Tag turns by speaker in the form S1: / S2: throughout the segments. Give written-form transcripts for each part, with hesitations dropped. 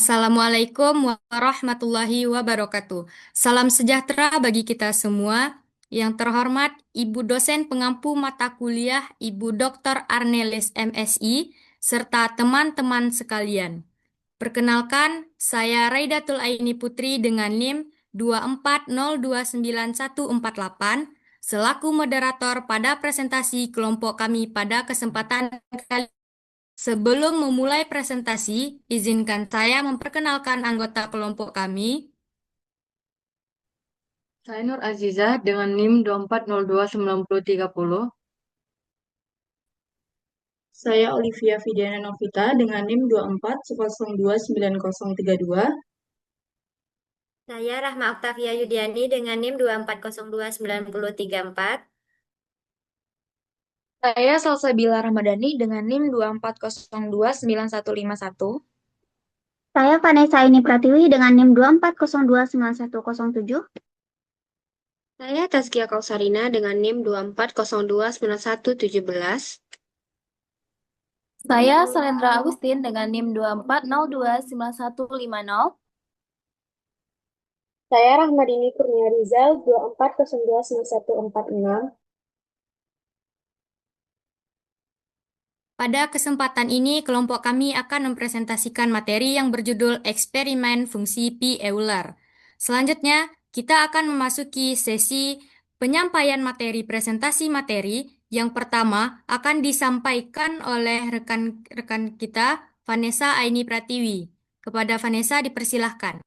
S1: Assalamualaikum warahmatullahi wabarakatuh. Salam sejahtera bagi kita semua. Yang terhormat Ibu Dosen Pengampu Mata Kuliah Ibu Dr. Arnelis MSI, serta teman-teman sekalian. Perkenalkan, saya Raidatul Aini Putri dengan NIM 240294148 selaku moderator pada presentasi kelompok kami pada kesempatan kali. Sebelum memulai presentasi, izinkan saya memperkenalkan anggota kelompok kami.
S2: Saya Nur Azizah dengan NIM 2402930.
S3: Saya Olivia Vidiana Novita dengan NIM 24029032.
S4: Saya Rahma Oktavia Yudiani dengan NIM 2402934.
S5: Saya Salsabila Ramadhani dengan NIM 240291151.
S6: Saya Vanessa Aini Pratiwi dengan NIM 240291107.
S7: Saya Tazkia Kausarina dengan NIM 240291117.
S8: Saya Salendra Agustin dengan NIM 240291150.
S9: Saya Rahmadini Kurnia Rizal 240291146.
S1: Pada kesempatan ini, kelompok kami akan mempresentasikan materi yang berjudul Eksperimen Fungsi Pi Euler. Selanjutnya, kita akan memasuki sesi penyampaian materi presentasi materi. Yang pertama akan disampaikan oleh rekan-rekan kita, Vanessa Aini Pratiwi. Kepada Vanessa dipersilahkan.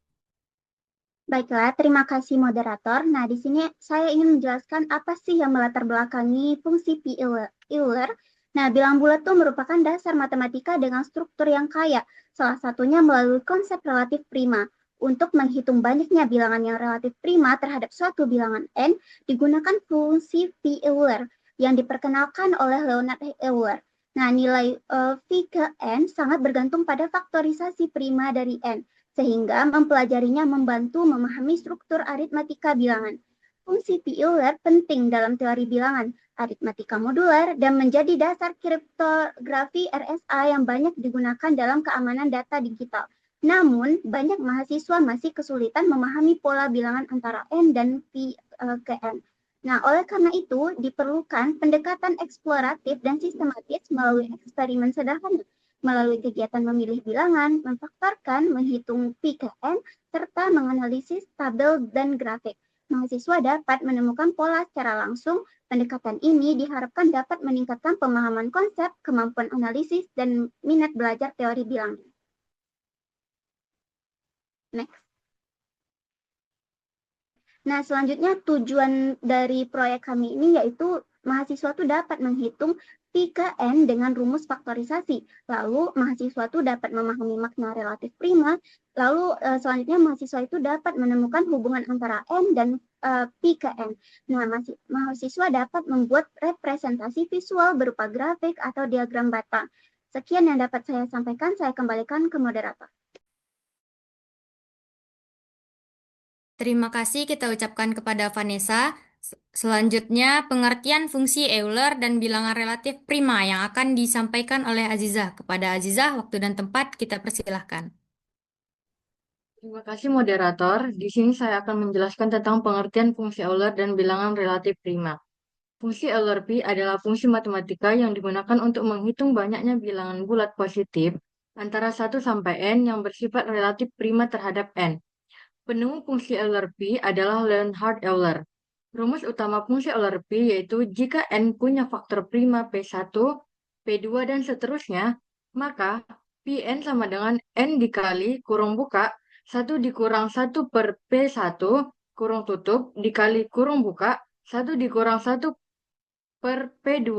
S6: Baiklah, terima kasih moderator. Nah, di sini saya ingin menjelaskan apa sih yang melatar belakangi fungsi Pi Euler. Nah, bilang bulat itu merupakan dasar matematika dengan struktur yang kaya, salah satunya melalui konsep relatif prima. Untuk menghitung banyaknya bilangan yang relatif prima terhadap suatu bilangan n, digunakan fungsi Pi Euler yang diperkenalkan oleh Leonhard Euler. Nah, nilai phi ke n sangat bergantung pada faktorisasi prima dari n, sehingga mempelajarinya membantu memahami struktur aritmatika bilangan. Fungsi Pi Euler penting dalam teori bilangan, aritmatika modular, dan menjadi dasar kriptografi RSA yang banyak digunakan dalam keamanan data digital. Namun, banyak mahasiswa masih kesulitan memahami pola bilangan antara n dan pi ke n. Nah, oleh karena itu, diperlukan pendekatan eksploratif dan sistematis melalui eksperimen sederhana, melalui kegiatan memilih bilangan, memfaktorkan, menghitung pi ke n, serta menganalisis tabel dan grafik. Mahasiswa dapat menemukan pola secara langsung. Pendekatan ini diharapkan dapat meningkatkan pemahaman konsep, kemampuan analisis, dan minat belajar teori bilangan. Next. Nah, selanjutnya tujuan dari proyek kami ini yaitu mahasiswa itu dapat menghitung pi ke n dengan rumus faktorisasi. Lalu mahasiswa itu dapat memahami makna relatif prima. Lalu selanjutnya mahasiswa itu dapat menemukan hubungan antara n dan pi ke n. Nah, mahasiswa dapat membuat representasi visual berupa grafik atau diagram batang. Sekian yang dapat saya sampaikan, saya kembalikan ke moderator.
S1: Terima kasih kita ucapkan kepada Vanessa. Selanjutnya, pengertian fungsi Euler dan bilangan relatif prima yang akan disampaikan oleh Azizah. Kepada Azizah, waktu dan tempat kita persilahkan.
S2: Terima kasih moderator. Di sini saya akan menjelaskan tentang pengertian fungsi Euler dan bilangan relatif prima. Fungsi Euler Pi adalah fungsi matematika yang digunakan untuk menghitung banyaknya bilangan bulat positif antara 1 sampai n yang bersifat relatif prima terhadap n. Penemu fungsi Euler Pi adalah Leonhard Euler. Rumus utama fungsi Euler Pi yaitu jika n punya faktor prima P1, P2, dan seterusnya, maka Pn sama dengan n dikali kurung buka 1 dikurang 1 per P1 kurung tutup dikali kurung buka 1 dikurang 1 per P2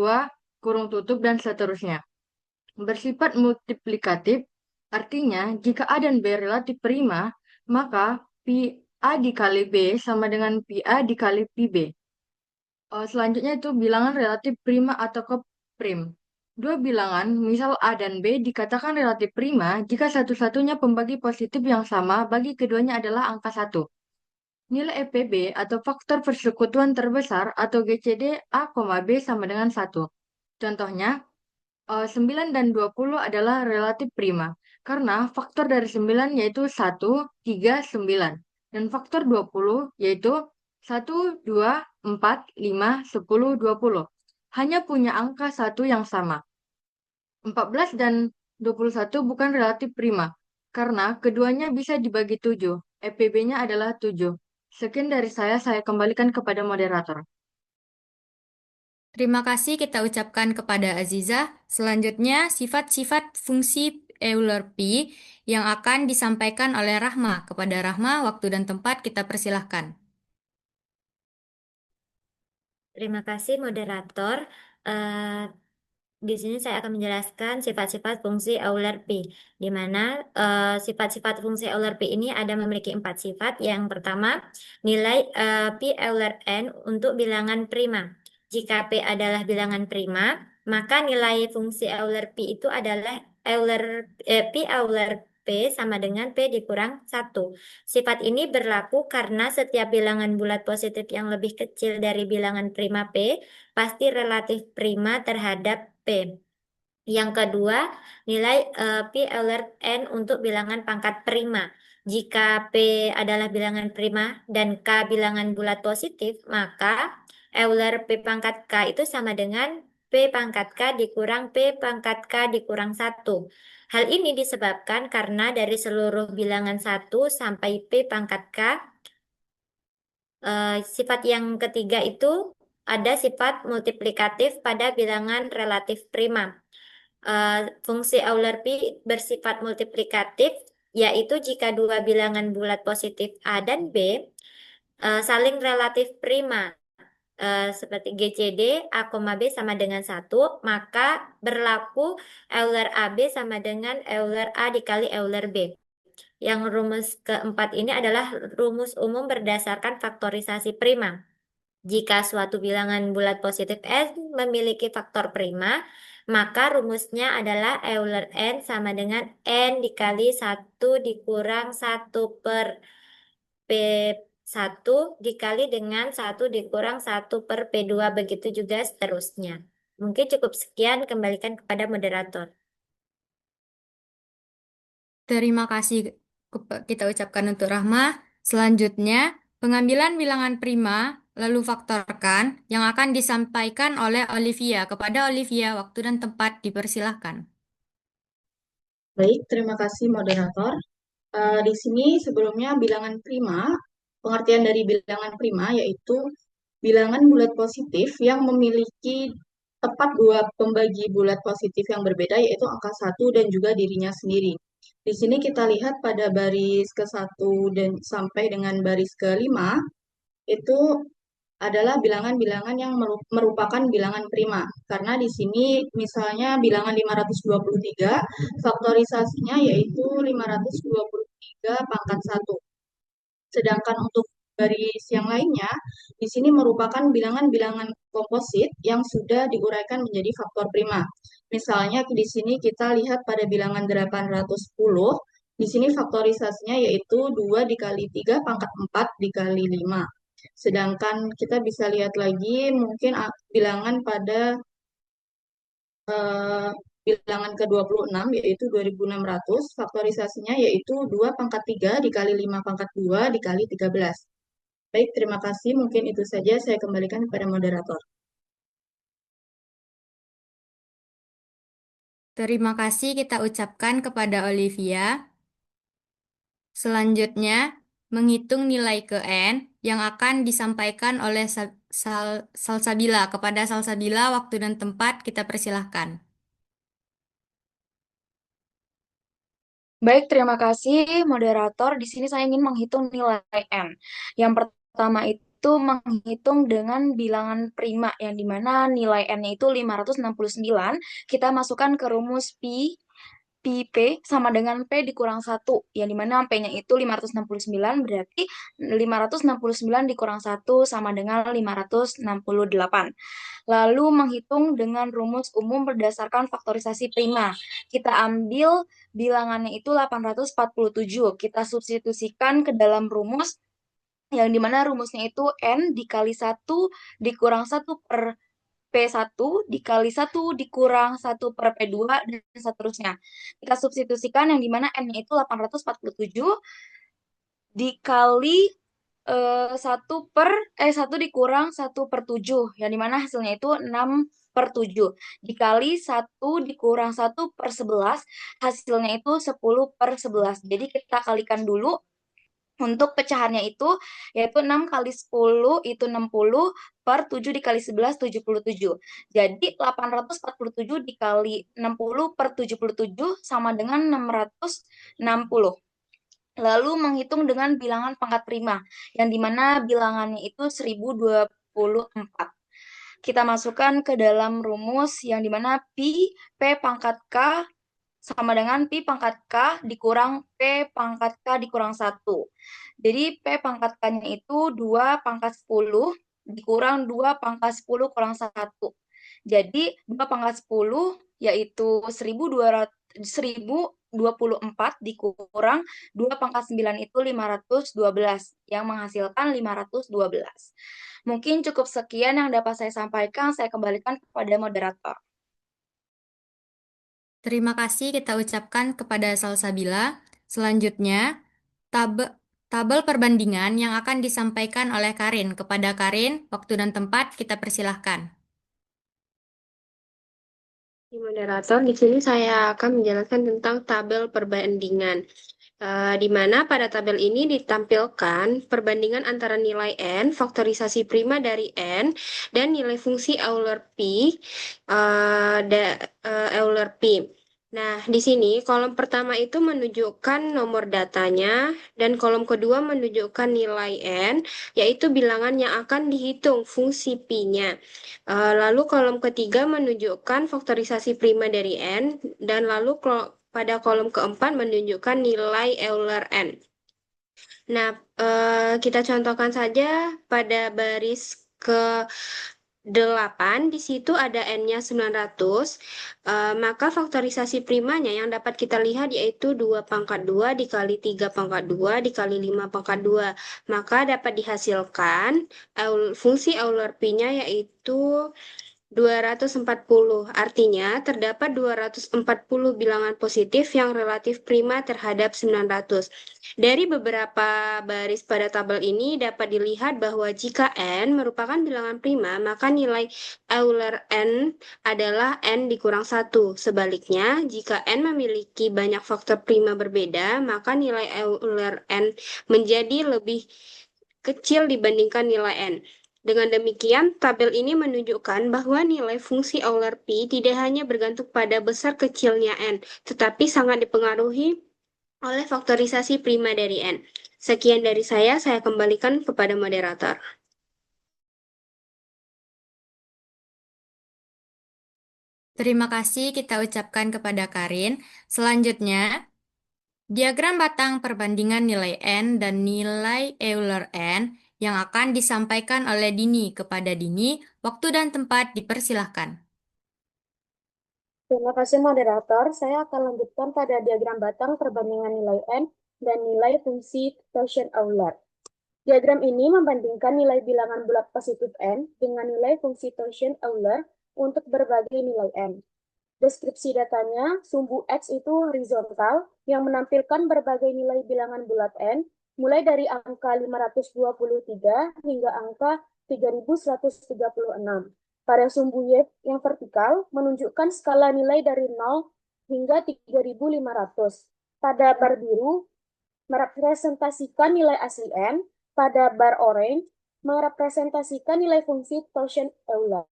S2: kurung tutup dan seterusnya. Bersifat multiplikatif, artinya jika A dan B relatif prima, maka Pi A dikali B sama dengan Pi A dikali Pi B. Selanjutnya itu bilangan relatif prima atau koprim. Dua bilangan, misal A dan B, dikatakan relatif prima jika satu-satunya pembagi positif yang sama bagi keduanya adalah angka 1. Nilai EPB atau faktor persekutuan terbesar atau GCD A, B sama dengan 1. Contohnya, 9 dan 20 adalah relatif prima Karena faktor dari 9 yaitu 1, 3, 9. Dan faktor 20 yaitu 1, 2, 4, 5, 10, 20. Hanya punya angka 1 yang sama. 14 dan 21 bukan relatif prima, karena keduanya bisa dibagi 7. EPB-nya adalah 7. Sekian dari saya kembalikan kepada moderator.
S1: Terima kasih kita ucapkan kepada Aziza. Selanjutnya, sifat-sifat fungsi Euler-P yang akan disampaikan oleh Rahma. Kepada Rahma, waktu dan tempat kita persilahkan.
S4: Terima kasih moderator. Eh, di sini saya akan menjelaskan sifat-sifat fungsi Euler-P, di mana sifat-sifat fungsi Euler-P ini ada memiliki 4 sifat. Yang pertama, nilai P Euler n untuk bilangan prima. Jika P adalah bilangan prima, maka nilai fungsi Euler-P itu adalah P Euler P sama dengan P dikurang 1. Sifat ini berlaku karena setiap bilangan bulat positif yang lebih kecil dari bilangan prima P pasti relatif prima terhadap P. Yang kedua, nilai P Euler n untuk bilangan pangkat prima. Jika P adalah bilangan prima dan K bilangan bulat positif, maka Euler P pangkat K itu sama dengan P pangkat K dikurang P pangkat K dikurang 1. Hal ini disebabkan karena dari seluruh bilangan 1 sampai P pangkat K, sifat yang ketiga itu ada sifat multiplikatif pada bilangan relatif prima. Fungsi Euler-P bersifat multiplikatif, yaitu jika dua bilangan bulat positif A dan B saling relatif prima, seperti GCD A, B sama dengan 1, maka berlaku Euler AB sama dengan Euler A dikali Euler B. Yang rumus keempat ini adalah rumus umum berdasarkan faktorisasi prima. Jika suatu bilangan bulat positif n memiliki faktor prima, maka rumusnya adalah Euler n sama dengan n dikali 1 dikurang 1 per P1 dikali dengan 1 dikurang 1 per P2, begitu juga seterusnya. Mungkin cukup sekian, kembalikan kepada moderator.
S1: Terima kasih kita ucapkan untuk Rahma. Selanjutnya, pengambilan bilangan prima lalu faktorkan yang akan disampaikan oleh Olivia. Kepada Olivia, waktu dan tempat dipersilahkan.
S3: Baik, terima kasih moderator. Di sini sebelumnya bilangan prima, pengertian dari bilangan prima yaitu bilangan bulat positif yang memiliki tepat dua pembagi bulat positif yang berbeda, yaitu angka 1 dan juga dirinya sendiri. Di sini kita lihat pada baris ke-1 dan sampai dengan baris ke-5, itu adalah bilangan-bilangan yang merupakan bilangan prima. Karena di sini misalnya bilangan 523, faktorisasinya yaitu 523 pangkat 1. Sedangkan untuk baris yang lainnya, di sini merupakan bilangan-bilangan komposit yang sudah diuraikan menjadi faktor prima. Misalnya di sini kita lihat pada bilangan 810, di sini faktorisasinya yaitu 2 dikali 3 pangkat 4 dikali 5. Sedangkan kita bisa lihat lagi mungkin bilangan pada bilangan ke-26 yaitu 2600, faktorisasinya yaitu 2 pangkat 3 dikali 5 pangkat 2 dikali 13. Baik, terima kasih. Mungkin itu saja, saya kembalikan kepada moderator.
S1: Terima kasih kita ucapkan kepada Olivia. Selanjutnya, menghitung nilai ke N yang akan disampaikan oleh Salsabila. Kepada Salsabila, waktu dan tempat kita persilahkan.
S5: Baik, terima kasih moderator. Di sini saya ingin menghitung nilai N. Yang pertama itu menghitung dengan bilangan prima, yang dimana nilai N-nya itu 569. Kita masukkan ke rumus P sama dengan P dikurang 1, yang dimana P-nya itu 569, berarti 569 dikurang 1 sama dengan 568. Lalu menghitung dengan rumus umum berdasarkan faktorisasi prima. Kita ambil bilangannya itu 847, kita substitusikan ke dalam rumus, yang dimana rumusnya itu N dikali 1 dikurang 1 per P1 dikali 1 dikurang 1 per P2 dan seterusnya. Kita substitusikan yang dimana N-nya itu 847 dikali 1 dikurang 1/7, yang dimana hasilnya itu 6/7. Dikali 1 dikurang 1/11, hasilnya itu 10/11. Jadi kita kalikan dulu untuk pecahannya itu, yaitu 6 kali 10 itu 60, per 7 dikali 11, 77. Jadi 847 dikali 60 per 77 sama dengan 660. Lalu menghitung dengan bilangan pangkat prima, yang dimana bilangannya itu 1024. Kita masukkan ke dalam rumus yang dimana P pangkat K sama dengan P pangkat K dikurang P pangkat K dikurang 1. Jadi P pangkat K-nya itu 2 pangkat 10 dikurang 2 pangkat 10 kurang 1. Jadi 2 pangkat 10 yaitu 1024 dikurang 2 pangkat 9 itu 512 yang menghasilkan 512. Mungkin cukup sekian yang dapat saya sampaikan. Saya kembalikan kepada moderator.
S1: Terima kasih kita ucapkan kepada Salsabila. Selanjutnya, tabel perbandingan yang akan disampaikan oleh Karin. Kepada Karin, waktu dan tempat kita persilahkan.
S7: Moderator, di sini saya akan menjelaskan tentang tabel perbandingan. Di mana pada tabel ini ditampilkan perbandingan antara nilai N, faktorisasi prima dari N, dan nilai fungsi Euler P, Euler P. Nah, di sini kolom pertama itu menunjukkan nomor datanya, dan kolom kedua menunjukkan nilai N, yaitu bilangan yang akan dihitung fungsi P-nya. Lalu kolom ketiga menunjukkan faktorisasi prima dari N, dan lalu pada kolom keempat menunjukkan nilai Euler N. Nah, kita contohkan saja pada baris ke 8, di situ ada N-nya 900, maka faktorisasi primanya yang dapat kita lihat yaitu 2 pangkat 2 dikali 3 pangkat 2 dikali 5 pangkat 2. Maka dapat dihasilkan fungsi Euler P-nya yaitu 240. Artinya, terdapat 240 bilangan positif yang relatif prima terhadap 900. Dari beberapa baris pada tabel ini dapat dilihat bahwa jika N merupakan bilangan prima, maka nilai Euler N adalah N dikurang 1. Sebaliknya, jika N memiliki banyak faktor prima berbeda, maka nilai Euler N menjadi lebih kecil dibandingkan nilai N. Dengan demikian, tabel ini menunjukkan bahwa nilai fungsi Euler P tidak hanya bergantung pada besar kecilnya N, tetapi sangat dipengaruhi oleh faktorisasi prima dari N. Sekian dari saya kembalikan kepada moderator.
S1: Terima kasih kita ucapkan kepada Karin. Selanjutnya, diagram batang perbandingan nilai N dan nilai Euler N yang akan disampaikan oleh Dini. Kepada Dini, waktu dan tempat dipersilahkan.
S9: Terima kasih moderator. Saya akan lanjutkan pada diagram batang perbandingan nilai N dan nilai fungsi Gaussian Euler. Diagram ini membandingkan nilai bilangan bulat positif N dengan nilai fungsi Gaussian Euler untuk berbagai nilai N. Deskripsi datanya, sumbu X itu horizontal yang menampilkan berbagai nilai bilangan bulat N, mulai dari angka 523 hingga angka 3136. Pada sumbu Y yang vertikal menunjukkan skala nilai dari 0 hingga 3500. Pada bar biru merepresentasikan nilai asli N, pada bar orange merepresentasikan nilai fungsi Gaussian Euler.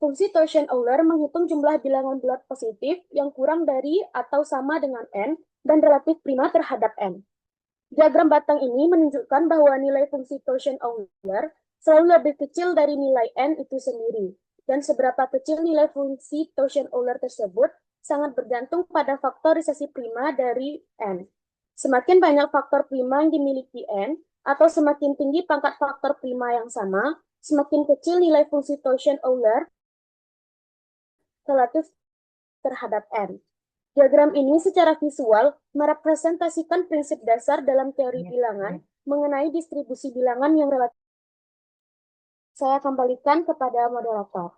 S9: Fungsi Gaussian Euler menghitung jumlah bilangan bulat positif yang kurang dari atau sama dengan N dan relatif prima terhadap N. Diagram batang ini menunjukkan bahwa nilai fungsi Gaussian Euler selalu lebih kecil dari nilai N itu sendiri, dan seberapa kecil nilai fungsi Gaussian Euler tersebut sangat bergantung pada faktorisasi prima dari N. Semakin banyak faktor prima yang dimiliki N, atau semakin tinggi pangkat faktor prima yang sama, semakin kecil nilai fungsi Gaussian Euler relatif terhadap N. Diagram ini secara visual merepresentasikan prinsip dasar dalam teori bilangan mengenai distribusi bilangan yang relatif Saya kembalikan kepada moderator.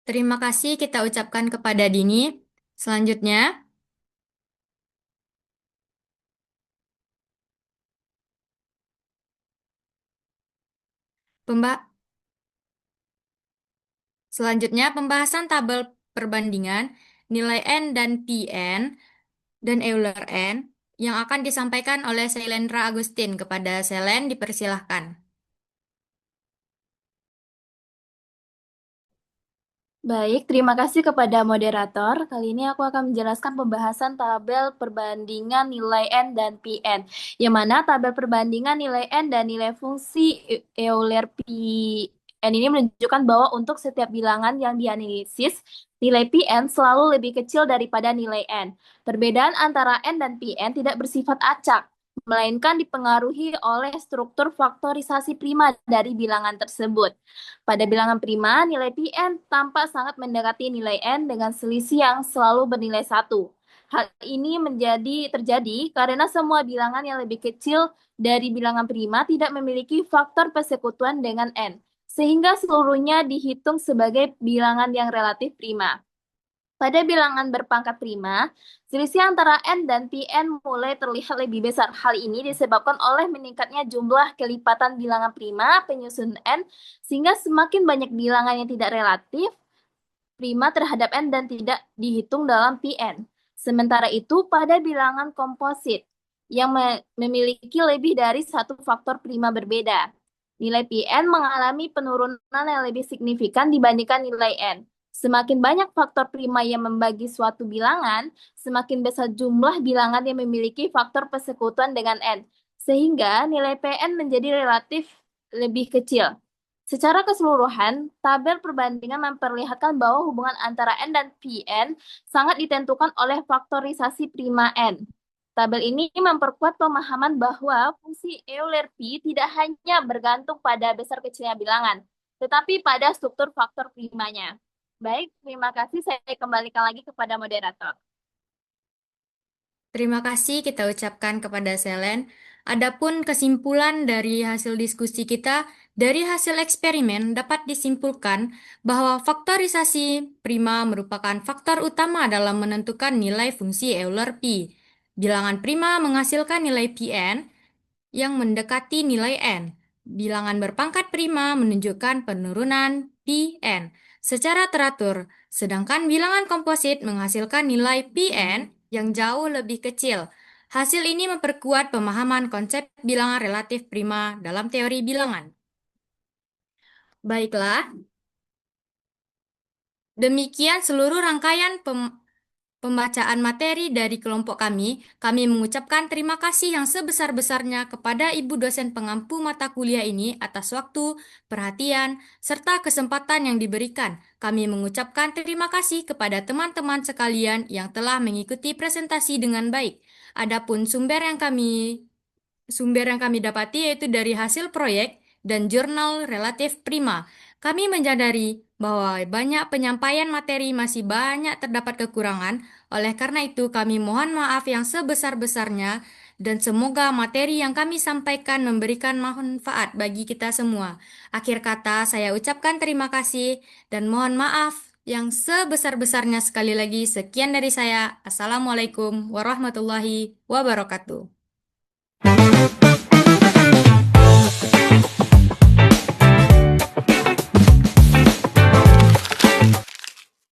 S1: Terima kasih kita ucapkan kepada Dini. Selanjutnya, pemba pembahasan tabel perbandingan nilai N dan Pn dan Euler N yang akan disampaikan oleh Sailendra Agustin. Kepada Selen dipersilahkan.
S8: Baik, terima kasih kepada moderator. Kali ini aku akan menjelaskan pembahasan tabel perbandingan nilai N dan Pn, yang mana tabel perbandingan nilai N dan nilai fungsi Euler Pn ini menunjukkan bahwa untuk setiap bilangan yang dianalisis, nilai Pn selalu lebih kecil daripada nilai N. Perbedaan antara N dan Pn tidak bersifat acak, melainkan dipengaruhi oleh struktur faktorisasi prima dari bilangan tersebut. Pada bilangan prima, nilai Pn tampak sangat mendekati nilai N dengan selisih yang selalu bernilai 1. Hal ini terjadi karena semua bilangan yang lebih kecil dari bilangan prima tidak memiliki faktor persekutuan dengan N, sehingga seluruhnya dihitung sebagai bilangan yang relatif prima. Pada bilangan berpangkat prima, selisih antara N dan Pn mulai terlihat lebih besar. Hal ini disebabkan oleh meningkatnya jumlah kelipatan bilangan prima penyusun N, sehingga semakin banyak bilangan yang tidak relatif prima terhadap N dan tidak dihitung dalam Pn. Sementara itu, pada bilangan komposit yang memiliki lebih dari satu faktor prima berbeda, nilai Pn mengalami penurunan yang lebih signifikan dibandingkan nilai N. Semakin banyak faktor prima yang membagi suatu bilangan, semakin besar jumlah bilangan yang memiliki faktor persekutuan dengan N, sehingga nilai Pn menjadi relatif lebih kecil. Secara keseluruhan, tabel perbandingan memperlihatkan bahwa hubungan antara N dan Pn sangat ditentukan oleh faktorisasi prima N. Tabel ini memperkuat pemahaman bahwa fungsi Euler P tidak hanya bergantung pada besar kecilnya bilangan, tetapi pada struktur faktor primanya. Baik, terima kasih. Saya kembalikan lagi kepada moderator.
S1: Terima kasih kita ucapkan kepada Selen. Adapun kesimpulan dari hasil diskusi kita, dari hasil eksperimen dapat disimpulkan bahwa faktorisasi prima merupakan faktor utama dalam menentukan nilai fungsi Euler P. Bilangan prima menghasilkan nilai Pn yang mendekati nilai N. Bilangan berpangkat prima menunjukkan penurunan Pn secara teratur, sedangkan bilangan komposit menghasilkan nilai Pn yang jauh lebih kecil. Hasil ini memperkuat pemahaman konsep bilangan relatif prima dalam teori bilangan. Baiklah, demikian seluruh rangkaian pembacaan materi dari kelompok kami. Kami mengucapkan terima kasih yang sebesar-besarnya kepada Ibu dosen pengampu mata kuliah ini atas waktu, perhatian, serta kesempatan yang diberikan. Kami mengucapkan terima kasih kepada teman-teman sekalian yang telah mengikuti presentasi dengan baik. Adapun sumber yang kami dapati yaitu dari hasil proyek dan jurnal relatif prima. Kami menyadari bahwa banyak penyampaian materi masih banyak terdapat kekurangan. Oleh karena itu, kami mohon maaf yang sebesar-besarnya dan semoga materi yang kami sampaikan memberikan manfaat bagi kita semua. Akhir kata, saya ucapkan terima kasih dan mohon maaf yang sebesar-besarnya sekali lagi. Sekian dari saya. Assalamualaikum warahmatullahi wabarakatuh.